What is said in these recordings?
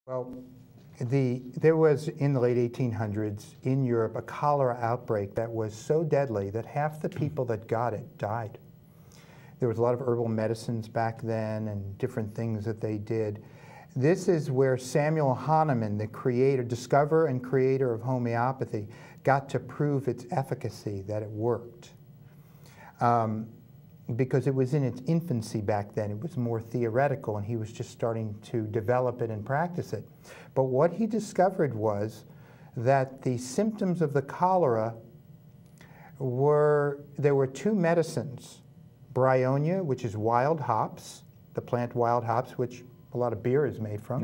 Well, there was, in the late 1800s, in Europe, a cholera outbreak that was so deadly that half the people that got it died. There was a lot of herbal medicines back then and different things that they did. This is where Samuel Hahnemann, the creator, discoverer and creator of homeopathy, got to prove its efficacy, that it worked. Because it was in its infancy back then. It was more theoretical, and he was just starting to develop it and practice it. But what he discovered was that the symptoms of the cholera there were two medicines, bryonia, which is wild hops, the plant wild hops, which a lot of beer is made from,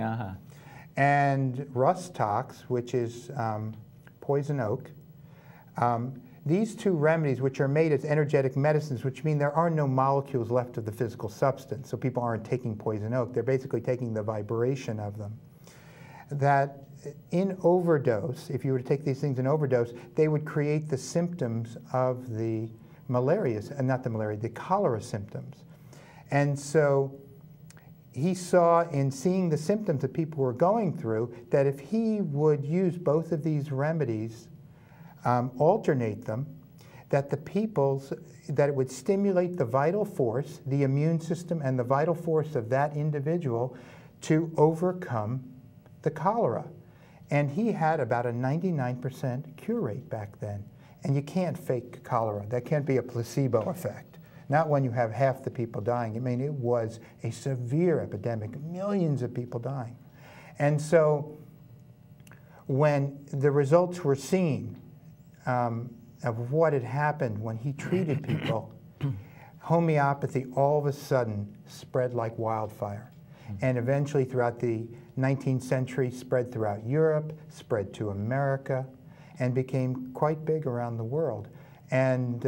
and rustox, which is poison oak. These two remedies, which are made as energetic medicines, which mean there are no molecules left of the physical substance, so people aren't taking poison oak, they're basically taking the vibration of them, that in overdose, if you were to take these things in overdose, they would create the symptoms of the the cholera symptoms. And so he saw, in seeing the symptoms that people were going through, that if he would use both of these remedies, alternate them, that it would stimulate the vital force, the immune system, and the vital force of that individual to overcome the cholera. And he had about a 99% cure rate back then. And you can't fake cholera. That can't be a placebo effect. Not when you have half the people dying. I mean, it was a severe epidemic, millions of people dying. And so when the results were seen, of what had happened when he treated people, homeopathy all of a sudden spread like wildfire. And eventually throughout the 19th century spread throughout Europe, spread to America, and became quite big around the world. And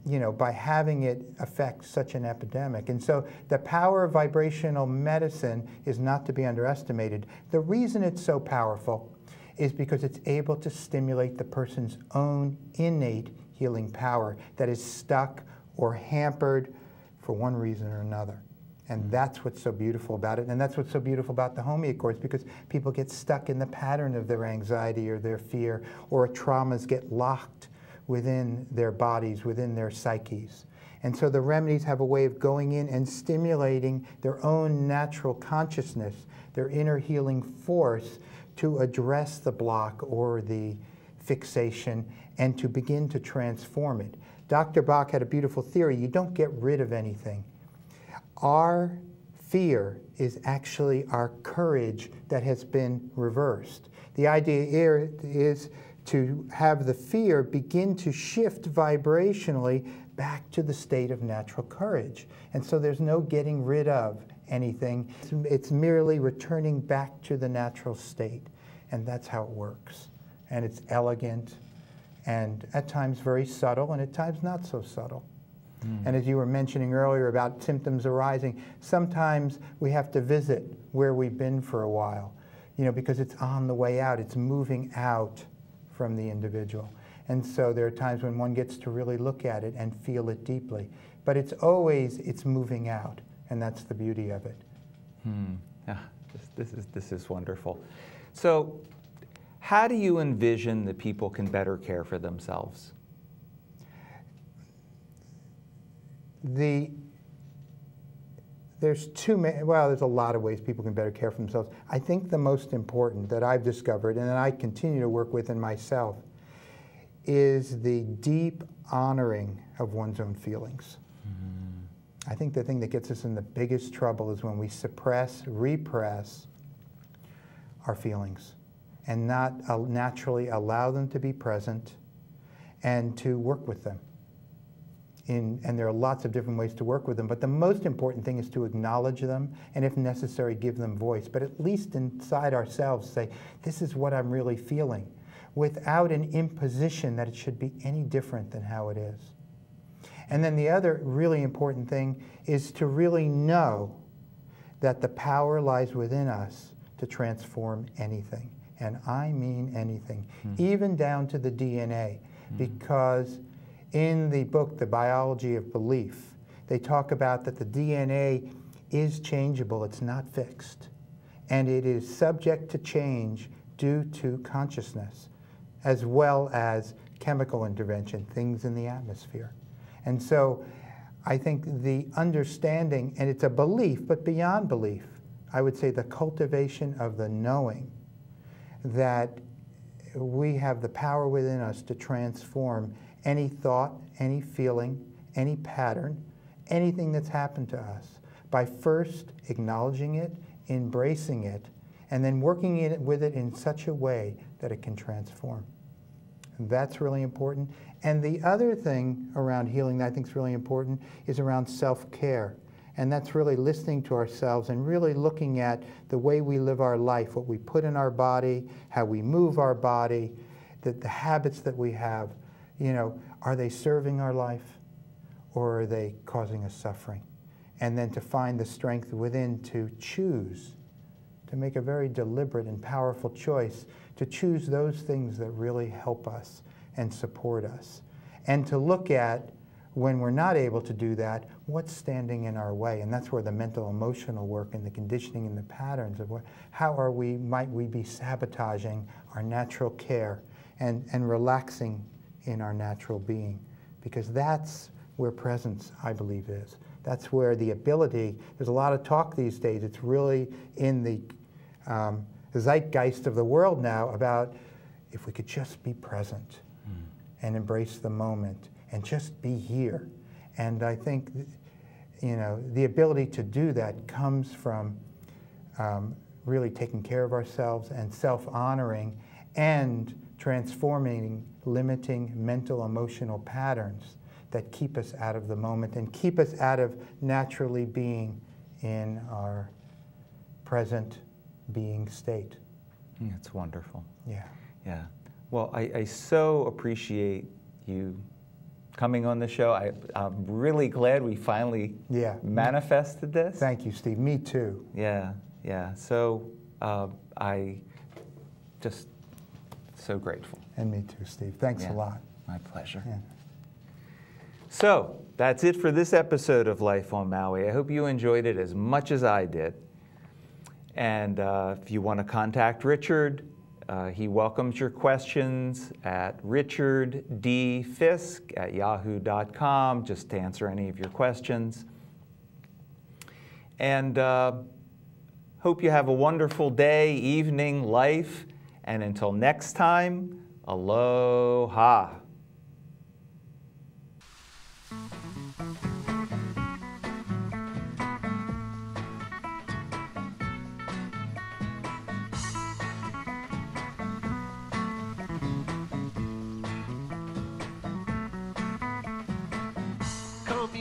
you know, by having it affect such an epidemic. And so the power of vibrational medicine is not to be underestimated. The reason it's so powerful is because it's able to stimulate the person's own innate healing power that is stuck or hampered for one reason or another. And that's what's so beautiful about it. And that's what's so beautiful about the Homea course, because people get stuck in the pattern of their anxiety or their fear, or traumas get locked within their bodies, within their psyches. And so the remedies have a way of going in and stimulating their own natural consciousness, their inner healing force, to address the block or the fixation and to begin to transform it. Dr. Bach had a beautiful theory. You don't get rid of anything. Our fear is actually our courage that has been reversed. The idea here is to have the fear begin to shift vibrationally back to the state of natural courage. And so there's no getting rid of anything. It's merely returning back to the natural state. And that's how it works. And it's elegant, and at times very subtle, and at times not so subtle. And as you were mentioning earlier about symptoms arising, sometimes we have to visit where we've been for a while, you know, because it's on the way out. It's moving out from the individual. And so there are times when one gets to really look at it and feel it deeply. But it's moving out, and that's the beauty of it. Yeah, this is wonderful. So how do you envision that people can better care for themselves? There's a lot of ways people can better care for themselves. I think the most important that I've discovered, and that I continue to work with in myself, is the deep honoring of one's own feelings. I think the thing that gets us in the biggest trouble is when we suppress, repress our feelings and not naturally allow them to be present and to work with them. And there are lots of different ways to work with them, but the most important thing is to acknowledge them and, if necessary, give them voice. But at least inside ourselves say, this is what I'm really feeling, without an imposition that it should be any different than how it is. And then the other really important thing is to really know that the power lies within us to transform anything. And I mean anything, even down to the DNA, because in the book, The Biology of Belief, they talk about that the DNA is changeable, it's not fixed. and it is subject to change due to consciousness, as well as chemical intervention, things in the atmosphere. And so I think the understanding, and it's a belief, but beyond belief, I would say the cultivation of the knowing that we have the power within us to transform any thought, any feeling, any pattern, anything that's happened to us by first acknowledging it, embracing it, and then working with it in such a way that it can transform. And that's really important. And the other thing around healing that I think is really important is around self-care. And that's really listening to ourselves and really looking at the way we live our life, what we put in our body, how we move our body, the habits that we have. You know, are they serving our life or are they causing us suffering? And then to find the strength within to choose, to make a very deliberate and powerful choice, to choose those things that really help us and support us. And to look at, when we're not able to do that, what's standing in our way? And that's where the mental emotional work and the conditioning and the patterns of how might we be sabotaging our natural care and relaxing in our natural being. Because that's where presence, I believe, is. That's where the ability, there's a lot of talk these days, it's really in the zeitgeist of the world now about if we could just be present and embrace the moment and just be here. And I think, you know, the ability to do that comes from really taking care of ourselves and self-honoring and transforming limiting mental emotional patterns that keep us out of the moment and keep us out of naturally being in our present being state. It's wonderful. Yeah. Yeah. Well, I so appreciate you coming on the show. I'm really glad we finally manifested this. Thank you, Steve. Me too. Yeah, yeah. So I just so grateful. And me too, Steve. Thanks a lot. My pleasure. Yeah. So that's it for this episode of Life on Maui. I hope you enjoyed it as much as I did. And if you want to contact Richard, he welcomes your questions at richarddfiske@yahoo.com, just to answer any of your questions. And hope you have a wonderful day, evening, life, and until next time, aloha.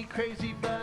Crazy, but